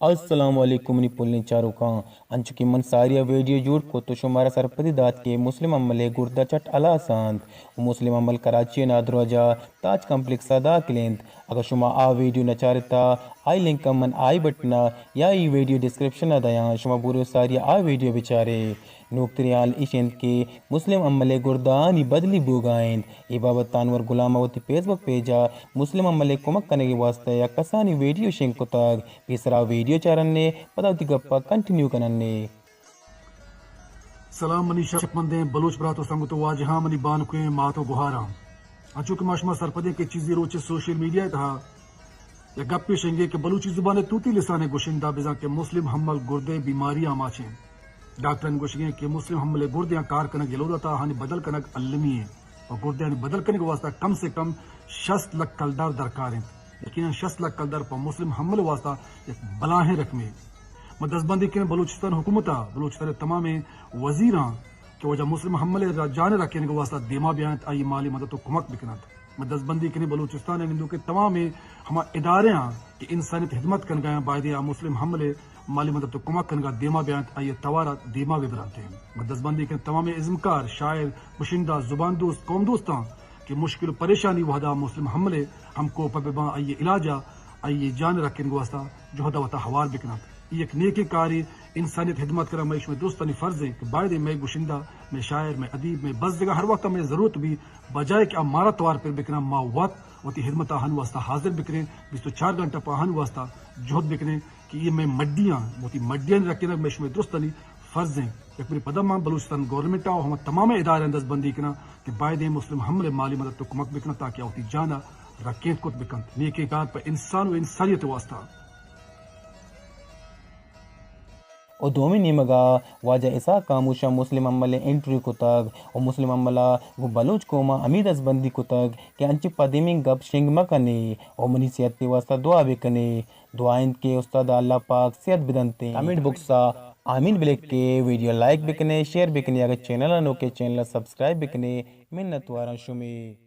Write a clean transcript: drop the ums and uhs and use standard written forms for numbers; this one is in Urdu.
السلام علیکم نی پلنی چارو کان انچکی من ساریا ویڈیو جوڑ کو تو شمارا سرپتی دات کے مسلم عملے گردہ چٹ علا ساند مسلم عمل کراچی نادروجا تاج کمپلیکس دا کلند اگر شما آ ویڈیو نچارتا آئی لنک من آئی بٹنا یا ای ویڈیو ڈسکرپشن دیاں شما بورو ساریا آ ویڈیو بچارے نوکتریال ایشند کے مسلم عملے گردانی بدلی بوگائند ای بابت تانور غلامہ ہوتی فیس بک پیجا مسلم عملے کمک کرنے کے واسطے یا کسانی ویڈیو شنک کو تاگ پیسرا ویڈیو چارنے پتہ ہوتی گپا کنٹینیو کرنے سلام منی شک مندیں بلوچ براتو سنگو تو واجہاں منی بانکویں ماتو گوہاراں اچھو کہ ماشما سرپدیں کے چیزی روچے سوشل میڈیا تھا یا گپ پیشنگے کہ بلوچی زبان توتی لسانے گوشندہ بزا کہ مسلم حمل گردے بیماریاں ماچیں ڈاکٹرن گوشگیں کہ مسلم حمل گردیاں کار کنگ یلودا تا ہانی بدل کنگ علمی ہے اور گردے ہانی بدل کنگ واسطہ کم سے کم 60 لاکھ کلدار درکار ہیں یقیناً 60 لاکھ کلدار پر مسلم حمل واسطہ ایک بلاہیں رقمیں مدزبندی کے بلوچستان حکومتہ بلوچستان تمام وزیراں کہ وجہ مسلم حمل جانے رکھنے کے واسطہ دیما بیانت آئی مالی مدد تو کمک بکنات مدزبندی کے بلوچستان ہندو کے تمام ہما ادارے ہیں کہ انسانیت خدمت کن گئے باعدیا مسلم حملے مالی مدد تو کمک کن گا دیما بیانت آئی توارا دیما بھی براتے ہیں مدزبندی کے تمام ازمکار شاعر بشندہ زبان دوست قوم دوستاں کہ مشکل پریشانی وحدہ مسلم حملے ہم کو پباں آئیے علاجہ آئیے جان رکھنے کے واسطہ جو ہدا وطا حوار بکنات ایک نیکی کاری انسانیت خدمت کرا میں اس میں دوستانی فرض ہے کہ باعد میں گشندہ میں شاعر میں ادیب میں بس جگہ ہر وقت میں ضرورت بھی بجائے کہ مارا توار پر بکنا ما وقت وتی خدمت آہن واسطہ حاضر بکنے 24 گھنٹہ پاہن واسطہ جہد بکنے کہ یہ میں مڈیاں وتی مڈیاں رکھنا میں اس میں دوستانی فرض ہیں ایک میری پدم بلوچستان گورنمنٹ آو ہم تمام ادارے انداز بندی کنا کہ باعد مسلم حملے مالی مدد تو کمک بکنا تاکہ ہوتی جانا رکھیں کت بکن نیکی کار پر انسان و انسانیت واسطہ او دومی نیمگا واجہ ایسا کاموشا مسلم عملے انٹری کو تاگ او مسلم عملہ وہ بلوچ کوما امید از بندی کو تاگ کہ انچی پدیمین گپ شنگ مکنے او منی صحت کے واسطہ دعا بکنے دعائیں کے استاد اللہ پاک صحت بدنتے کمنٹ بکسا آمین بلیک کے ویڈیو لائک بکنے شیئر بکنے اگر چینل انو کے چینل سبسکرائب بکنے منت وارا شمی